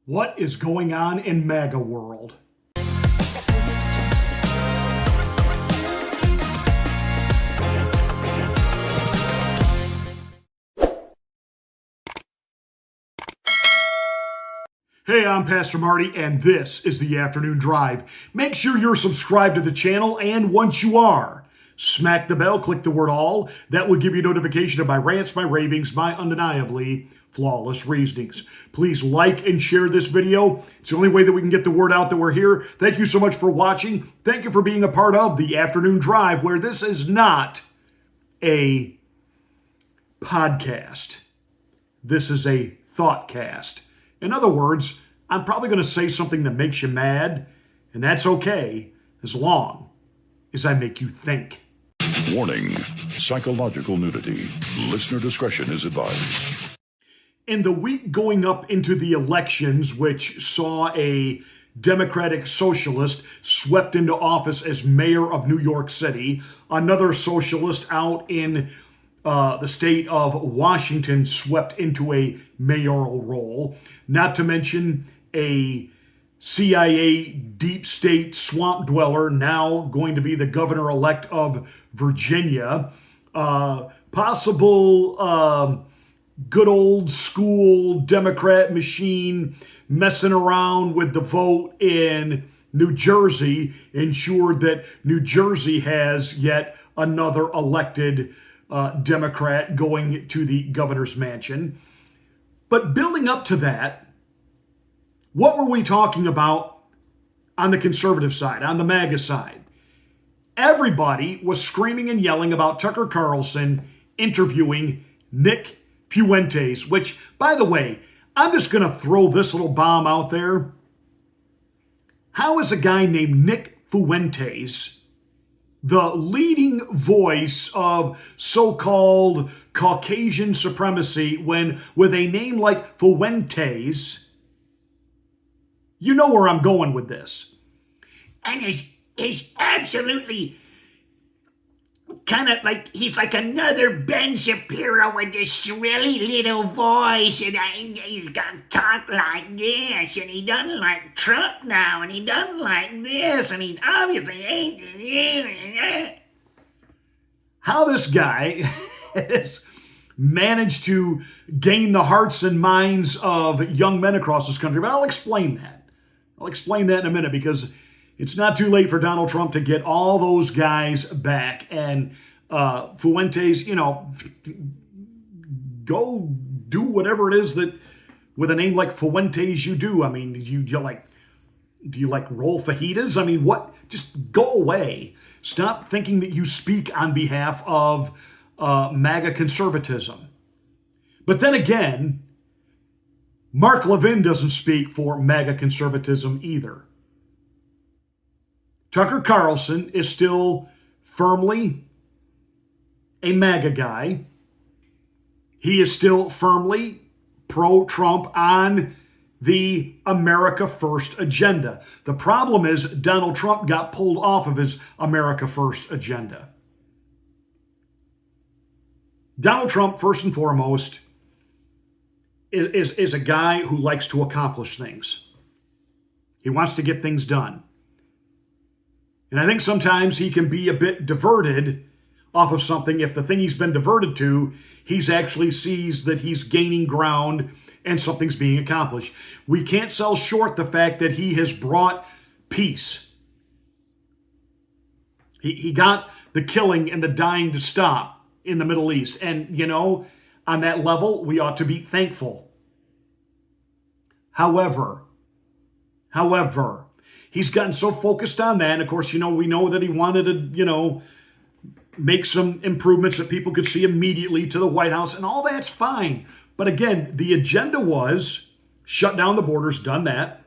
What is going on in MAGA world? Hey, I'm Pastor Marty, and this is the Afternoon Drive. Make sure you're subscribed to the channel, and once you are, smack the bell, click the word all. That will give you notification of my rants, my ravings, my undeniably flawless reasonings. Please like and share this video. It's the only way that we can get the word out that we're here. Thank you so much for watching. Thank you for being a part of the Afternoon Drive, where this is not a podcast. This is a thoughtcast. In other words, I'm probably going to say something that makes you mad, and that's okay as long as I make you think. Warning, psychological nudity. Listener discretion is advised. In the week going up into the elections, which saw a Democratic socialist swept into office as mayor of New York City, another socialist out in the state of Washington swept into a mayoral role, not to mention a CIA deep state swamp dweller now going to be the governor-elect of Virginia, possible good old school Democrat machine messing around with the vote in New Jersey, ensured that New Jersey has yet another elected Democrat going to the governor's mansion. But building up to that, what were we talking about on the conservative side, on the MAGA side? Everybody was screaming and yelling about Tucker Carlson interviewing Nick Fuentes, which, by the way, I'm just going to throw this little bomb out there. How is a guy named Nick Fuentes, the leading voice of so-called Caucasian supremacy, when with a name like Fuentes, you know where I'm going with this. And is absolutely kind of like, he's like another Ben Shapiro with this shrilly little voice, and he's gonna talk like this, and he doesn't like Trump now, and he doesn't like this, and he obviously ain't. How this guy has managed to gain the hearts and minds of young men across this country, but I'll explain that. I'll explain that in a minute, because it's not too late for Donald Trump to get all those guys back. And Fuentes, go do whatever it is that with a name like Fuentes you do. I mean, do you like roll fajitas? I mean, what? Just go away. Stop thinking that you speak on behalf of MAGA conservatism. But then again, Mark Levin doesn't speak for MAGA conservatism either. Tucker Carlson is still firmly a MAGA guy. He is still firmly pro-Trump on the America First agenda. The problem is Donald Trump got pulled off of his America First agenda. Donald Trump, first and foremost, is a guy who likes to accomplish things. He wants to get things done. And I think sometimes he can be a bit diverted off of something if the thing he's been diverted to, he's actually sees that he's gaining ground and something's being accomplished. We can't sell short the fact that he has brought peace. He got the killing and the dying to stop in the Middle East. And, on that level, we ought to be thankful. However, he's gotten so focused on that. And of course, we know that he wanted to, make some improvements that people could see immediately to the White House, and all that's fine. But again, the agenda was shut down the borders, done that.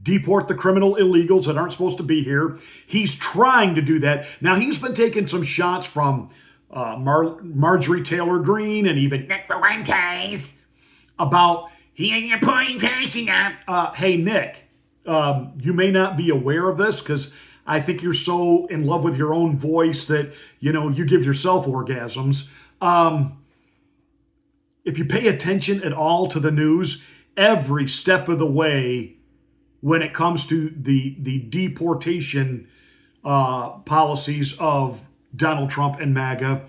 Deport the criminal illegals that aren't supposed to be here. He's trying to do that. Now, he's been taking some shots from Marjorie Taylor Greene and even Nick Fuentes about, he ain't pointing fast enough. hey, Nick, you may not be aware of this because I think you're so in love with your own voice that, you give yourself orgasms. If you pay attention at all to the news, every step of the way when it comes to the deportation policies of Donald Trump and MAGA.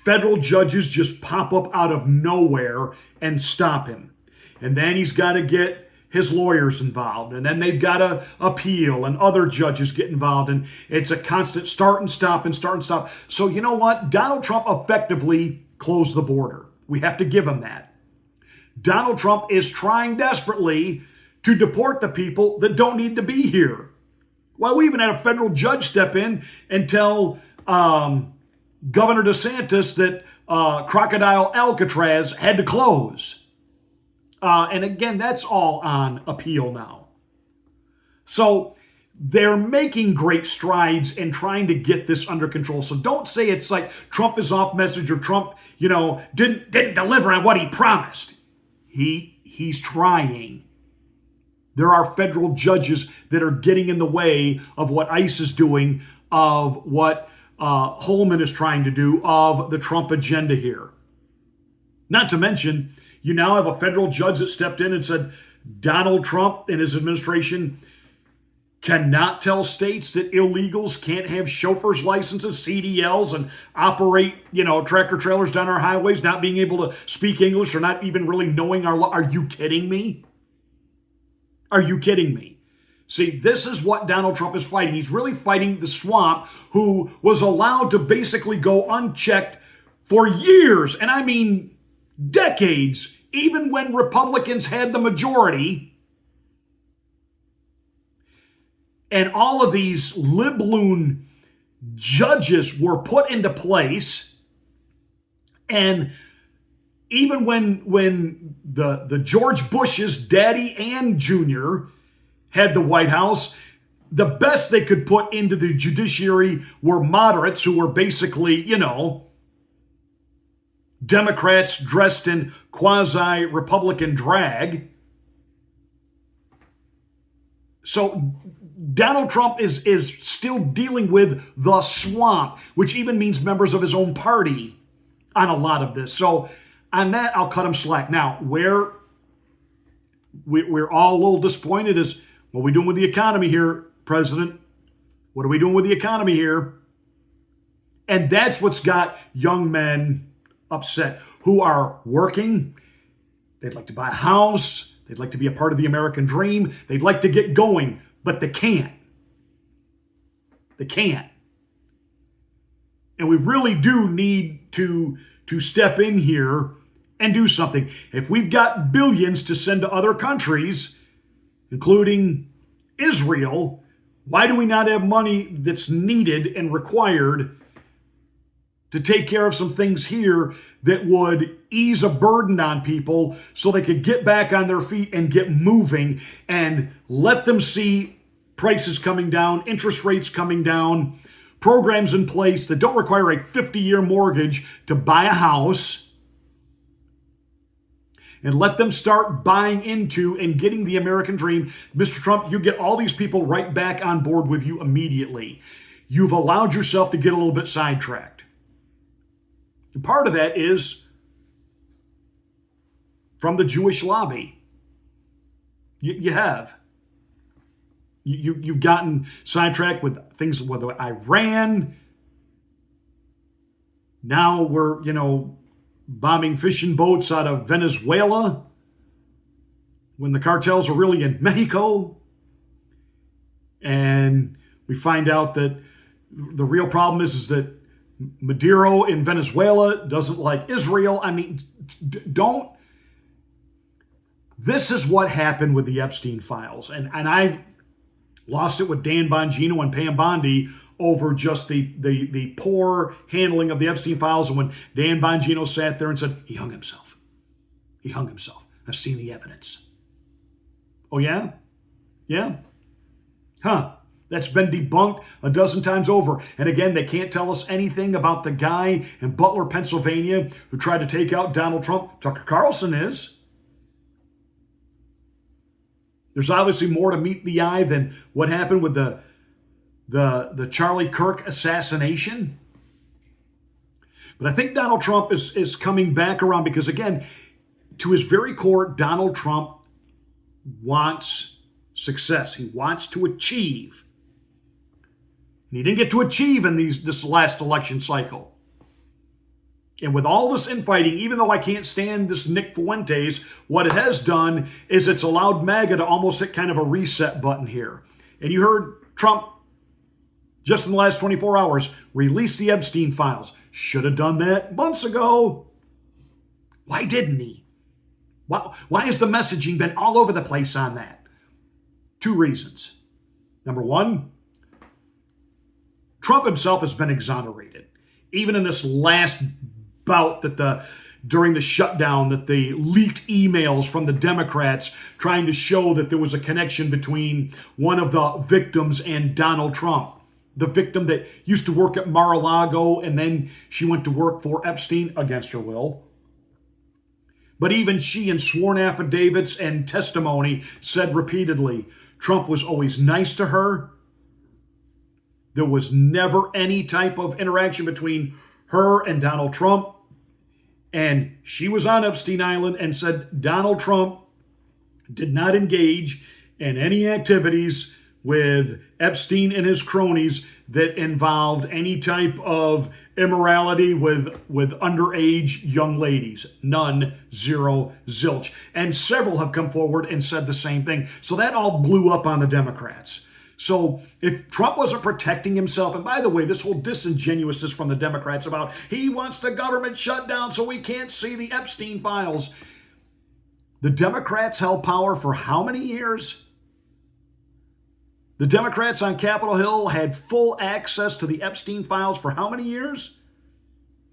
Federal judges just pop up out of nowhere and stop him. And then he's got to get his lawyers involved. And then they've got to appeal, and other judges get involved. And it's a constant start and stop and start and stop. So you know what? Donald Trump effectively closed the border. We have to give him that. Donald Trump is trying desperately to deport the people that don't need to be here. Well, we even had a federal judge step in and tell Governor DeSantis that Crocodile Alcatraz had to close. And again, that's all on appeal now. So they're making great strides in trying to get this under control. So don't say it's like Trump is off message or Trump, didn't deliver on what he promised. He's trying. There are federal judges that are getting in the way of what ICE is doing, of what Holman is trying to do, of the Trump agenda here. Not to mention, you now have a federal judge that stepped in and said Donald Trump and his administration cannot tell states that illegals can't have chauffeurs licenses, CDLs, and operate, tractor trailers down our highways, not being able to speak English or not even really knowing our law. Are you kidding me? Are you kidding me? See, this is what Donald Trump is fighting. He's really fighting the swamp, who was allowed to basically go unchecked for years, and I mean decades, even when Republicans had the majority. And all of these libloon judges were put into place. And even when the George Bush's daddy and Jr. had the White House, the best they could put into the judiciary were moderates who were basically, Democrats dressed in quasi-Republican drag. So Donald Trump is still dealing with the swamp, which even means members of his own party on a lot of this. So on that, I'll cut him slack. Now, where we're all a little disappointed is, what are we doing with the economy here, President? What are we doing with the economy here? And that's what's got young men upset who are working. They'd like to buy a house. They'd like to be a part of the American dream. They'd like to get going, but they can't. They can't. And we really do need to step in here and do something. If we've got billions to send to other countries, including Israel, why do we not have money that's needed and required to take care of some things here that would ease a burden on people so they could get back on their feet and get moving, and let them see prices coming down, interest rates coming down, programs in place that don't require a 50-year mortgage to buy a house, and let them start buying into and getting the American dream. Mr. Trump, you get all these people right back on board with you immediately. You've allowed yourself to get a little bit sidetracked. And part of that is from the Jewish lobby. You have. You've gotten sidetracked with things with Iran. Now we're, bombing fishing boats out of Venezuela when the cartels are really in Mexico. And we find out that the real problem is that Maduro in Venezuela doesn't like Israel. I mean, don't. This is what happened with the Epstein files. And I lost it with Dan Bongino and Pam Bondi over just the poor handling of the Epstein files. And when Dan Bongino sat there and said, he hung himself. He hung himself. I've seen the evidence. Oh, yeah? Yeah? Huh. That's been debunked a dozen times over. And again, they can't tell us anything about the guy in Butler, Pennsylvania, who tried to take out Donald Trump. Tucker Carlson is. There's obviously more to meet the eye than what happened with the Charlie Kirk assassination. But I think Donald Trump is coming back around because, again, to his very core, Donald Trump wants success. He wants to achieve. And he didn't get to achieve in this last election cycle. And with all this infighting, even though I can't stand this Nick Fuentes, what it has done is it's allowed MAGA to almost hit kind of a reset button here. And you heard Trump, just in the last 24 hours, release the Epstein files. Should have done that months ago. Why didn't he? Why has the messaging been all over the place on that? 2 reasons. Number one, Trump himself has been exonerated. Even in this last bout during the shutdown, that the leaked emails from the Democrats trying to show that there was a connection between one of the victims and Donald Trump. The victim that used to work at Mar-a-Lago and then she went to work for Epstein against her will. But even she, in sworn affidavits and testimony, said repeatedly, Trump was always nice to her. There was never any type of interaction between her and Donald Trump. And she was on Epstein Island and said Donald Trump did not engage in any activities with Epstein and his cronies that involved any type of immorality with underage young ladies. None, zero, zilch. And several have come forward and said the same thing. So that all blew up on the Democrats. So if Trump wasn't protecting himself, and by the way, this whole disingenuousness from the Democrats about he wants the government shut down so we can't see the Epstein files. The Democrats held power for how many years? The Democrats on Capitol Hill had full access to the Epstein files for how many years?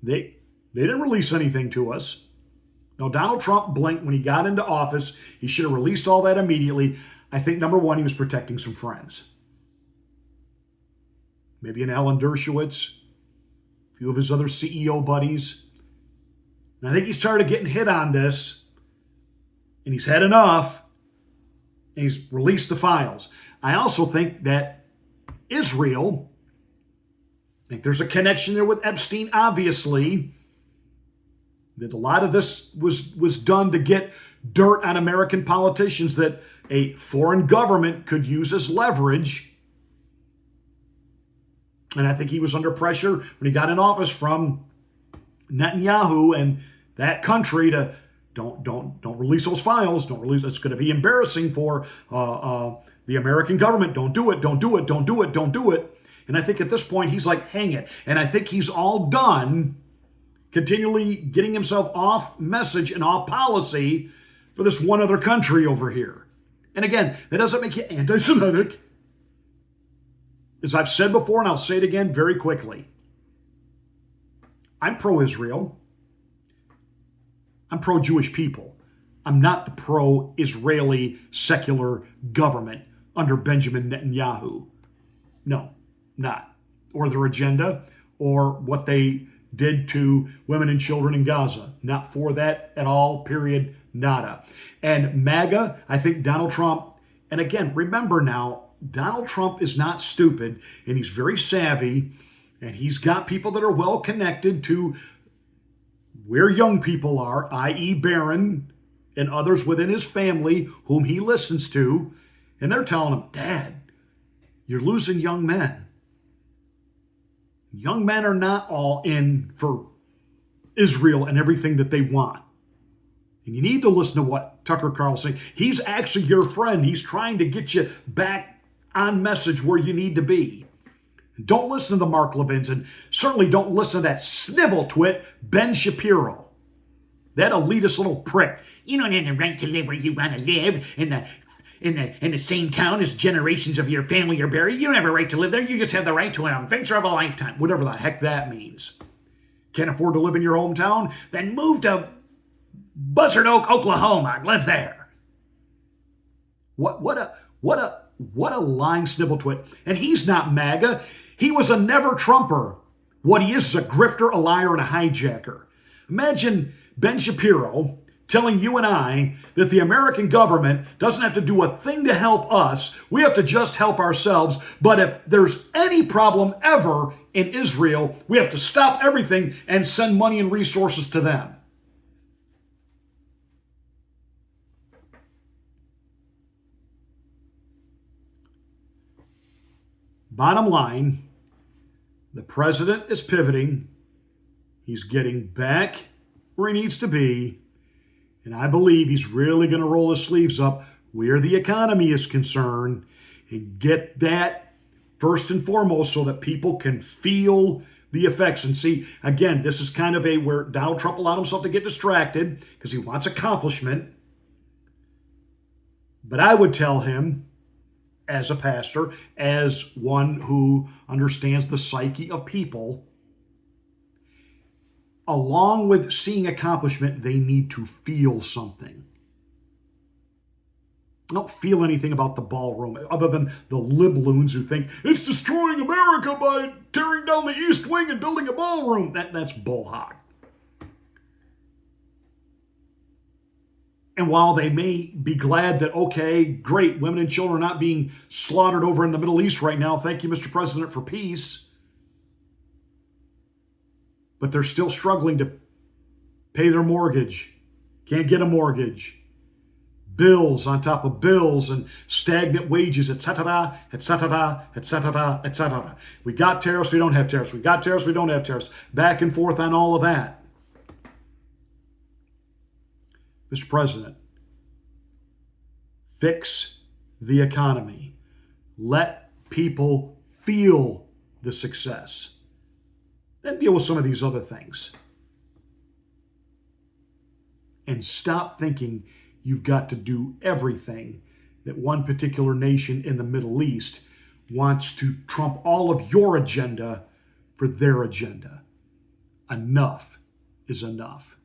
They didn't release anything to us. Now, Donald Trump blinked when he got into office. He should have released all that immediately. I think, number one, he was protecting some friends. Maybe an Alan Dershowitz, a few of his other CEO buddies. And I think he started getting hit on this, and he's had enough, and he's released the files. I also think that Israel, I think there's a connection there with Epstein, obviously, that a lot of this was done to get dirt on American politicians that a foreign government could use as leverage. And I think he was under pressure when he got in office from Netanyahu and that country to don't release those files. Don't release. It's going to be embarrassing for the American government. Don't do it. Don't do it. Don't do it. Don't do it. And I think at this point he's like, hang it. And I think he's all done continually getting himself off message and off policy for this one other country over here. And again, that doesn't make you anti-Semitic. As I've said before, and I'll say it again very quickly, I'm pro-Israel. I'm pro-Jewish people. I'm not the pro-Israeli secular government under Benjamin Netanyahu. No, not. Or their agenda, or what they did to women and children in Gaza. Not for that at all, period, nada. And MAGA, I think Donald Trump, and again, remember now, Donald Trump is not stupid, and he's very savvy, and he's got people that are well connected to where young people are, i.e. Barron and others within his family whom he listens to, and they're telling him, Dad, you're losing young men. Young men are not all in for Israel and everything that they want. And you need to listen to what Tucker Carlson, he's actually your friend. He's trying to get you back on message where you need to be. Don't listen to the Mark Levins, and certainly don't listen to that snivel twit, Ben Shapiro. That elitist little prick. You don't have the right to live where you want to live in the same town as generations of your family are buried. You don't have a right to live there. You just have the right to an adventure of a lifetime. Whatever the heck that means. Can't afford to live in your hometown? Then move to Buzzard Oak, Oklahoma, and live there. What a lying snivel twit. And he's not MAGA. He was a never Trumper. What he is a grifter, a liar, and a hijacker. Imagine Ben Shapiro telling you and I that the American government doesn't have to do a thing to help us. We have to just help ourselves. But if there's any problem ever in Israel, we have to stop everything and send money and resources to them. Bottom line, the president is pivoting. He's getting back where he needs to be. And I believe he's really going to roll his sleeves up where the economy is concerned and get that first and foremost so that people can feel the effects. And see, again, this is kind of where Donald Trump allowed himself to get distracted because he wants accomplishment. But I would tell him, as a pastor, as one who understands the psyche of people, along with seeing accomplishment, they need to feel something. I don't feel anything about the ballroom other than the libloons who think it's destroying America by tearing down the East Wing and building a ballroom. That's bullhog. And while they may be glad that, okay, great, women and children are not being slaughtered over in the Middle East right now, thank you, Mr. President, for peace, but they're still struggling to pay their mortgage, can't get a mortgage, bills on top of bills and stagnant wages, etc., etc., etc., etc. We got tariffs, we don't have tariffs. We got tariffs, we don't have tariffs. Back and forth on all of that. Mr. President, fix the economy. Let people feel the success. Then deal with some of these other things. And stop thinking you've got to do everything that one particular nation in the Middle East wants to trump all of your agenda for their agenda. Enough is enough.